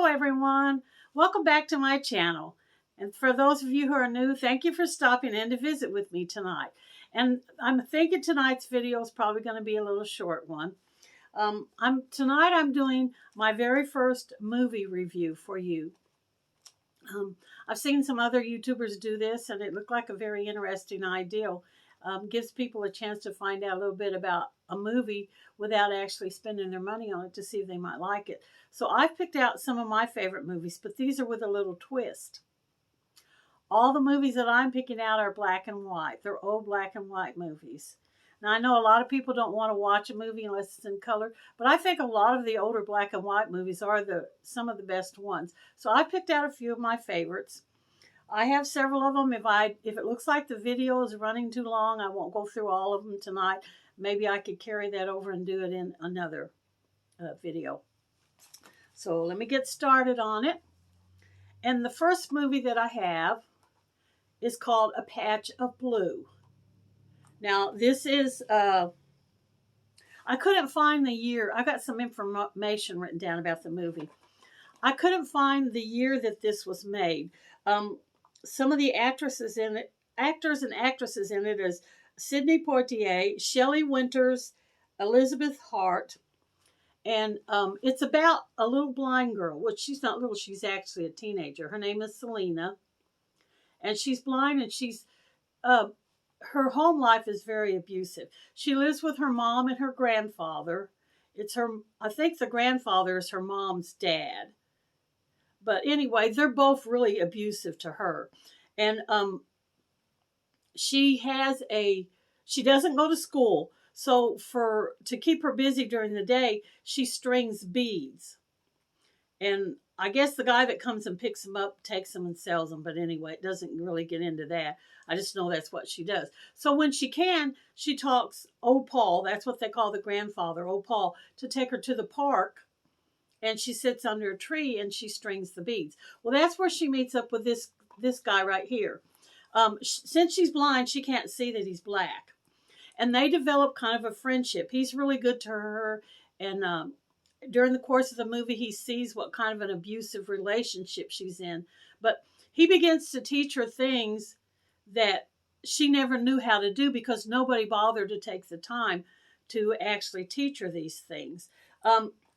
everyone. Welcome back to my channel. And for those of you who are new, thank you for stopping in to visit with me tonight. And I'm thinking tonight's video is probably going to be a little short one. Tonight I'm doing my very first movie review for you. I've seen some other YouTubers do this, and it looked like a very interesting idea. Gives people a chance to find out a little bit about a movie without actually spending their money on it to see if they might like it. So I've picked out some of my favorite movies, but these are with a little twist. All the movies that I'm picking out are black and white. They're old black and white movies. Now, I know a lot of people don't want to watch a movie unless it's in color, but I think a lot of the older black and white movies are some of the best ones. So I picked out a few of my favorites. I have several of them. If it looks like the video is running too long, I won't go through all of them tonight. Maybe I could carry that over and do it in another video. So let me get started on it. And the first movie that I have is called A Patch of Blue. Now, this is, I couldn't find the year. I got some information written down about the movie. I couldn't find the year that this was made. Some of the actors and actresses in it is Sidney Poitier, Shelley Winters, Elizabeth Hart, and it's about a little blind girl, which she's not little, she's actually a teenager. Her name is Selena, and she's blind, and her home life is very abusive. She lives with her mom and her grandfather. I think the grandfather is her mom's dad. But anyway, they're both really abusive to her. And she doesn't go to school. So to keep her busy during the day, she strings beads. And I guess the guy that comes and picks them up takes them and sells them. But anyway, it doesn't really get into that. I just know that's what she does. So when she can, she talks old Paul, that's what they call the grandfather, old Paul, to take her to the park. And she sits under a tree and she strings the beads. Well, that's where she meets up with this guy right here. Since she's blind, she can't see that he's black. And they develop kind of a friendship. He's really good to her. And during the course of the movie, he sees what kind of an abusive relationship she's in. But he begins to teach her things that she never knew how to do because nobody bothered to take the time to actually teach her these things.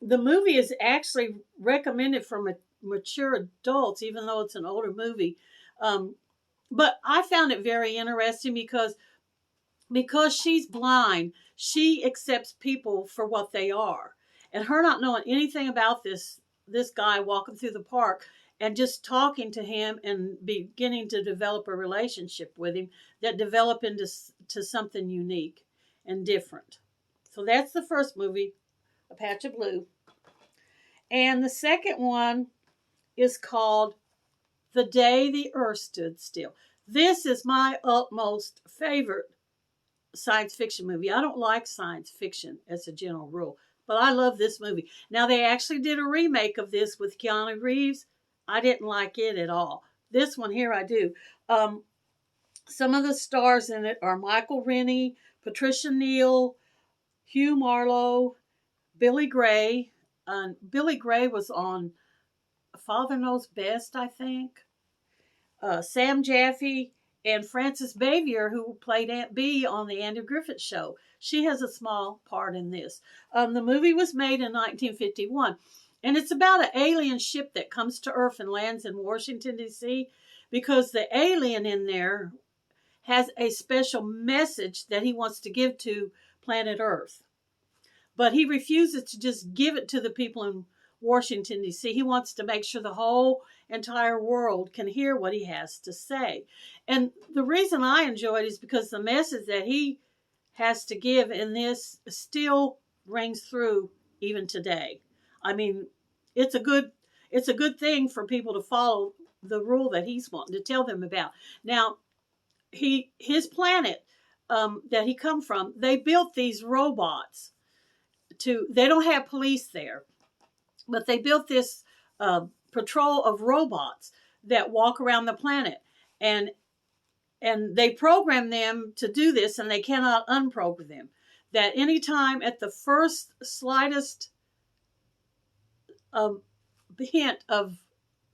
The movie is actually recommended for mature adults, even though it's an older movie. But I found it very interesting because she's blind, she accepts people for what they are. And her not knowing anything about this guy walking through the park and just talking to him and beginning to develop a relationship with him that develop into something unique and different. So that's the first movie, A Patch of Blue. And the second one is called The Day the Earth Stood Still. This is my utmost favorite science fiction movie. I don't like science fiction as a general rule, but I love this movie. Now, they actually did a remake of this with Keanu Reeves. I didn't like it at all. This one here I do. Some of the stars in it are Michael Rennie, Patricia Neal, Hugh Marlowe, Billy Gray. Billy Gray was on Father Knows Best, I think. Sam Jaffe and Frances Bavier, who played Aunt Bee on the Andy Griffith Show. She has a small part in this. The movie was made in 1951, and it's about an alien ship that comes to Earth and lands in Washington, D.C., because the alien in there has a special message that he wants to give to planet Earth. But he refuses to just give it to the people in Washington, D.C. He wants to make sure the whole entire world can hear what he has to say. And the reason I enjoy it is because the message that he has to give in this still rings through even today. I mean, it's a good thing for people to follow the rule that he's wanting to tell them about. Now, his planet that he come from, they built these robots. They don't have police there, but they built this patrol of robots that walk around the planet, and they program them to do this, and they cannot unprogram them. That anytime at the first slightest hint of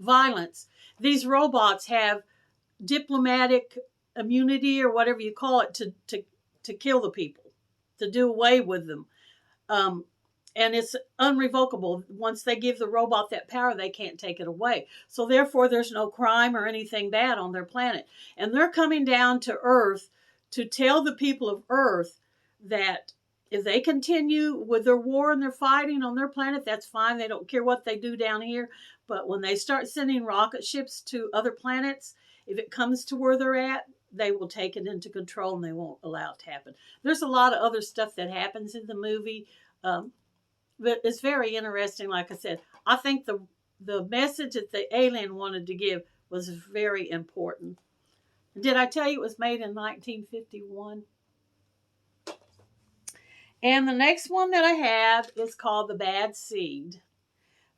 violence, these robots have diplomatic immunity or whatever you call it to kill the people, to do away with them. Um, and it's unrevocable. Once they give the robot that power, they can't take it away. So therefore, there's no crime or anything bad on their planet. And they're coming down to Earth to tell the people of Earth that if they continue with their war and their fighting on their planet, that's fine. They don't care what they do down here. But when they start sending rocket ships to other planets, if it comes to where they're at, they will take it into control and they won't allow it to happen. There's a lot of other stuff that happens in the movie. But it's very interesting. Like I said, I think the message that the alien wanted to give was very important. Did I tell you it was made in 1951? And the next one that I have is called The Bad Seed.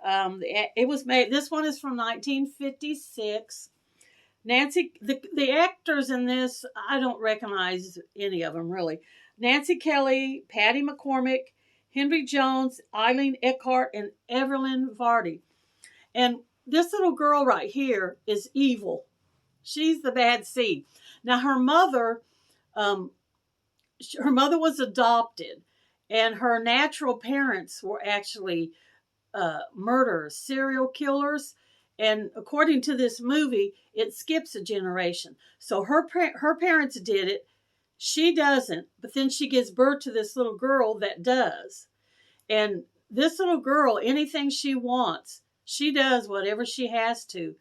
It was made. This one is from 1956. The actors in this, I don't recognize any of them really. Nancy Kelly, Patty McCormick, Henry Jones, Eileen Eckhart, and Evelyn Vardy. And this little girl right here is evil. She's the bad seed. Now her mother was adopted, and her natural parents were actually murderers, serial killers. And according to this movie, it skips a generation. So her parents did it. She doesn't, but then she gives birth to this little girl that does. And this little girl, anything she wants, she does whatever she has to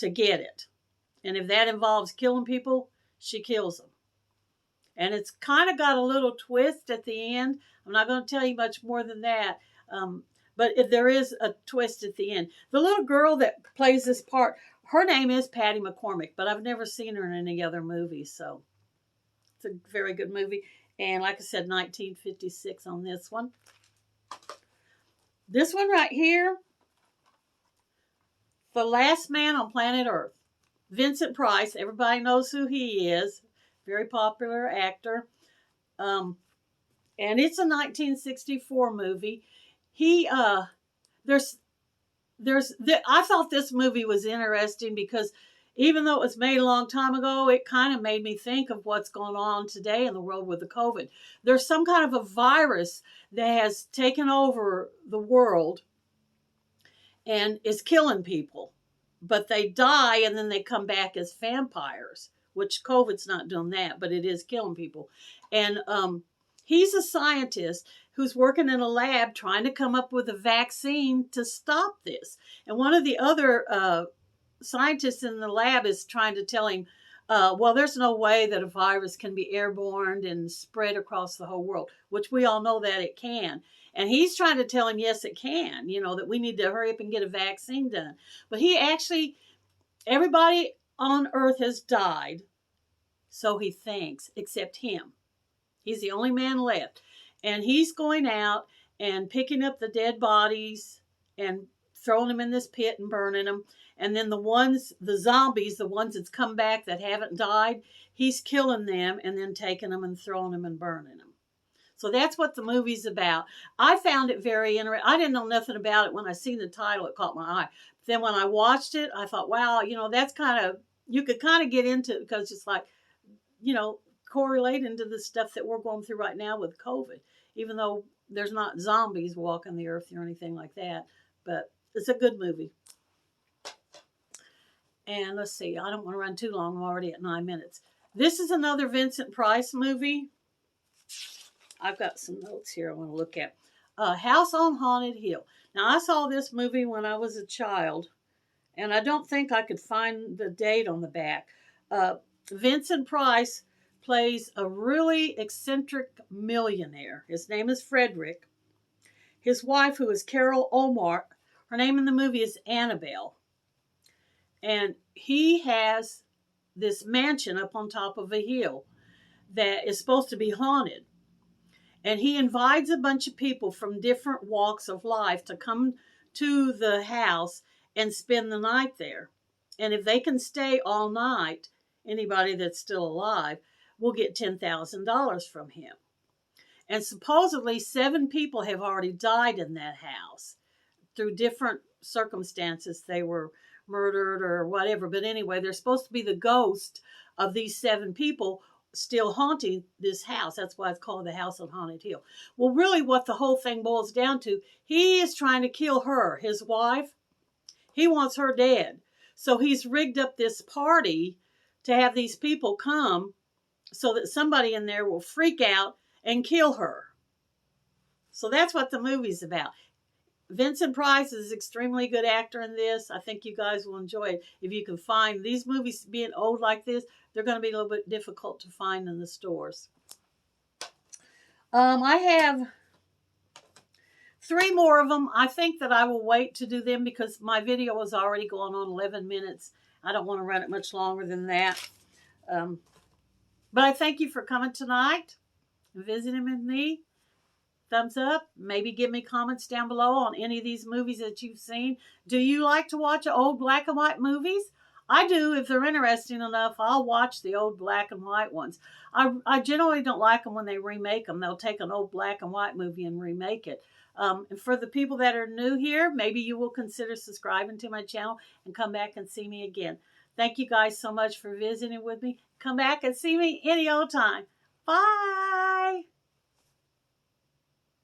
get it. And if that involves killing people, she kills them. And it's kind of got a little twist at the end. I'm not going to tell you much more than that. But if there is a twist at the end. The little girl that plays this part, her name is Patty McCormick, but I've never seen her in any other movie. So it's a very good movie. And like I said, 1956 on this one. This one right here, The Last Man on Planet Earth. Vincent Price, everybody knows who he is. Very popular actor. And it's a 1964 movie. I thought this movie was interesting because even though it was made a long time ago, it kind of made me think of what's going on today in the world with the COVID. There's some kind of a virus that has taken over the world and is killing people. But they die and then they come back as vampires, which COVID's not doing that, but it is killing people. And he's a scientist who's working in a lab trying to come up with a vaccine to stop this. And one of the other scientists in the lab is trying to tell him, well, there's no way that a virus can be airborne and spread across the whole world, which we all know that it can. And he's trying to tell him, yes, it can, that we need to hurry up and get a vaccine done. But everybody on Earth has died, so he thinks, except him. He's the only man left. And he's going out and picking up the dead bodies and throwing them in this pit and burning them. And then the zombies, the ones that's come back that haven't died, he's killing them and then taking them and throwing them and burning them. So that's what the movie's about. I found it very interesting. I didn't know nothing about it when I seen the title. It caught my eye. Then when I watched it, I thought, wow, that's you could kind of get into it because it's like, correlating to the stuff that we're going through right now with COVID, even though there's not zombies walking the earth or anything like that. But it's a good movie. And let's see, I don't want to run too long. I'm already at 9 minutes. This is another Vincent Price movie. I've got some notes here I want to look at. House on Haunted Hill. Now, I saw this movie when I was a child, and I don't think I could find the date on the back. Vincent Price plays a really eccentric millionaire. His name is Frederick. His wife, who is Carol Omar, her name in the movie is Annabelle. And he has this mansion up on top of a hill that is supposed to be haunted. And he invites a bunch of people from different walks of life to come to the house and spend the night there. And if they can stay all night, anybody that's still alive will get $10,000 from him. And supposedly 7 people have already died in that house through different circumstances they were murdered or whatever. But anyway, they're supposed to be the ghost of these 7 people still haunting this house. That's why it's called the House on Haunted Hill. Well, really what the whole thing boils down to, he is trying to kill her, his wife. He wants her dead. So he's rigged up this party to have these people come so that somebody in there will freak out and kill her. So that's what the movie's about. Vincent Price is an extremely good actor in this. I think you guys will enjoy it. If you can find these movies being old like this, they're going to be a little bit difficult to find in the stores. I have 3 more of them. I think that I will wait to do them because my video was already going on 11 minutes. I don't want to run it much longer than that. But I thank you for coming tonight and visiting with me. Thumbs up. Maybe give me comments down below on any of these movies that you've seen. Do you like to watch old black and white movies? I do. If they're interesting enough, I'll watch the old black and white ones. I generally don't like them when they remake them. They'll take an old black and white movie and remake it. And for the people that are new here, maybe you will consider subscribing to my channel and come back and see me again. Thank you guys so much for visiting with me. Come back and see me any old time. Bye.